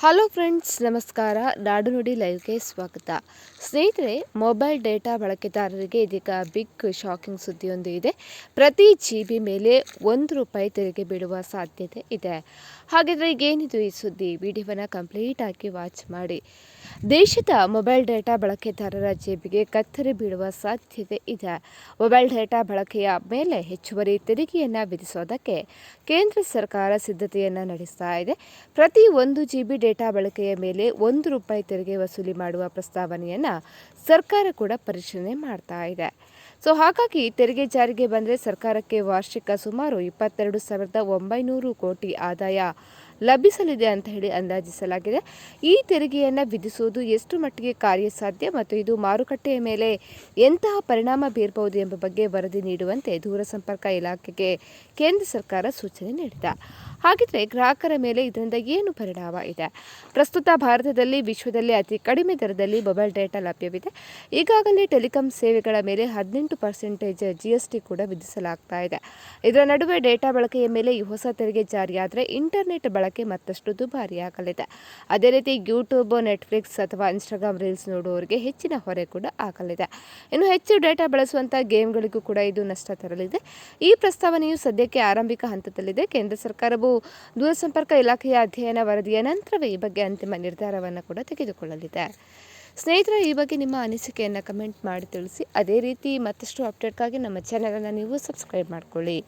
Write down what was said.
Hello friends, ನಮಸ್ಕಾರ. ನಾಡು ನುಡಿ ಲೈವ್ಗೆ ಸ್ವಾಗತ. ಸ್ನೇಹಿತರೆ, ಮೊಬೈಲ್ ಡೇಟಾ ಬಳಕೆದಾರರಿಗೆ ಇದೀಗ ಬಿಗ್ ಶಾಕಿಂಗ್ ಸುದ್ದಿಯೊಂದು ಇದೆ. ಪ್ರತಿ GB ಮೇಲೆ ₹1 ತೆರಿಗೆ ಬೀಳುವ ಸಾಧ್ಯತೆ ಇದೆ. ಹಾಗಿದ್ರೆ ಈಗೇನಿದು ಈ ಸುದ್ದಿ? ವಿಡಿಯೋವನ್ನು ಕಂಪ್ಲೀಟ್ ಆಗಿ ವಾಚ್ ಮಾಡಿ. ದೇಶದ ಮೊಬೈಲ್ ಡೇಟಾ ಬಳಕೆದಾರರ ಜೇಬಿಗೆ ಕತ್ತರಿ ಬೀಳುವ ಸಾಧ್ಯತೆ ಇದೆ. ಮೊಬೈಲ್ ಡೇಟಾ ಬಳಕೆಯ ಮೇಲೆ ಹೆಚ್ಚುವರಿ ತೆರಿಗೆಯನ್ನು ವಿಧಿಸೋದಕ್ಕೆ ಕೇಂದ್ರ ಸರ್ಕಾರ ಸಿದ್ಧತೆಯನ್ನು ನಡೆಸ್ತಾ ಇದೆ. ಪ್ರತಿ 1 GB ಡೇಟಾ ಬಳಕೆಯ ಮೇಲೆ ₹1 ತೆರಿಗೆ ವಸೂಲಿ ಮಾಡುವ ಪ್ರಸ್ತಾವನೆಯನ್ನು ಸರ್ಕಾರ ಕೂಡ ಪರಿಶೀಲನೆ ಮಾಡ್ತಾ ಇದೆ. ಹಾಗಾಗಿ ತೆರಿಗೆ ಜಾರಿಗೆ ಬಂದರೆ ಸರ್ಕಾರಕ್ಕೆ ವಾರ್ಷಿಕ ಸುಮಾರು 22,900 ಕೋಟಿ ಆದಾಯ ಲಭಿಸಲಿದೆ ಅಂತ ಹೇಳಿ ಅಂದಾಜಿಸಲಾಗಿದೆ. ಈ ತೆರಿಗೆಯನ್ನು ವಿಧಿಸುವುದು ಎಷ್ಟು ಮಟ್ಟಿಗೆ ಕಾರ್ಯಸಾಧ್ಯ ಮತ್ತು ಇದು ಮಾರುಕಟ್ಟೆಯ ಮೇಲೆ ಎಂತಹ ಪರಿಣಾಮ ಬೀರಬಹುದು ಎಂಬ ಬಗ್ಗೆ ವರದಿ ನೀಡುವಂತೆ ದೂರಸಂಪರ್ಕ ಇಲಾಖೆಗೆ ಕೇಂದ್ರ ಸರ್ಕಾರ ಸೂಚನೆ ನೀಡಿದೆ. ಹಾಗಿದ್ರೆ ಗ್ರಾಹಕರ ಮೇಲೆ ಇದರಿಂದ ಏನು ಪರಿಣಾಮ ಇದೆ? ಪ್ರಸ್ತುತ ಭಾರತದಲ್ಲಿ ವಿಶ್ವದಲ್ಲಿ ಅತಿ ಕಡಿಮೆ ದರದಲ್ಲಿ ಮೊಬೈಲ್ ಡೇಟಾ ಲಭ್ಯವಿದೆ. ಈಗಾಗಲೇ ಟೆಲಿಕಾಂ ಸೇವೆಗಳ ಮೇಲೆ 18% GST ಕೂಡ ವಿಧಿಸಲಾಗ್ತಾ ಇದೆ. ಇದರ ನಡುವೆ ಡೇಟಾ ಬಳಕೆಯ ಮೇಲೆ ಈ ಹೊಸ ತೆರಿಗೆ ಜಾರಿಯಾದರೆ ಇಂಟರ್ನೆಟ್ ಬಳಕೆ ಮತ್ತಷ್ಟು ದುಬಾರಿಯಾಗಲಿದೆ. ಅದೇ ರೀತಿ ಯೂಟ್ಯೂಬ್, ನೆಟ್ಫ್ಲಿಕ್ಸ್ ಅಥವಾ ಇನ್ಸ್ಟಾಗ್ರಾಮ್ ರೀಲ್ಸ್ ನೋಡುವವರಿಗೆ ಹೆಚ್ಚಿನ ಹೊರೆ ಕೂಡ ಆಗಲಿದೆ. ಇನ್ನು ಹೆಚ್ಚು ಡೇಟಾ ಬಳಸುವಂಥ ಗೇಮ್ಗಳಿಗೂ ಕೂಡ ಇದು ನಷ್ಟ ತರಲಿದೆ. ಈ ಪ್ರಸ್ತಾವನೆಯು ಸದ್ಯಕ್ಕೆ ಆರಂಭಿಕ ಹಂತದಲ್ಲಿದೆ. ಕೇಂದ್ರ ಸರ್ಕಾರವು ದೂರಸಂಪರ್ಕ ಇಲಾಖೆಯ ಅಧ್ಯಯನ ವರದಿಯ ನಂತರವೇ ಈ ಬಗ್ಗೆ ಅಂತಿಮ ನಿರ್ಧಾರವನ್ನು ಕೂಡ ತೆಗೆದುಕೊಳ್ಳಲಿದೆ. ಸ್ನೇಹಿತರೆ, ಈ ಬಗ್ಗೆ ನಿಮ್ಮ ಅನಿಸಿಕೆಯನ್ನು ಕಮೆಂಟ್ ಮಾಡಿ ತಿಳಿಸಿ. ಅದೇ ರೀತಿ ಮತ್ತಷ್ಟು ಅಪ್ಡೇಟ್ಗಾಗಿ ನಮ್ಮ ಚಾನಲನ್ನು ನೀವು ಸಬ್ಸ್ಕ್ರೈಬ್ ಮಾಡಿಕೊಳ್ಳಿ.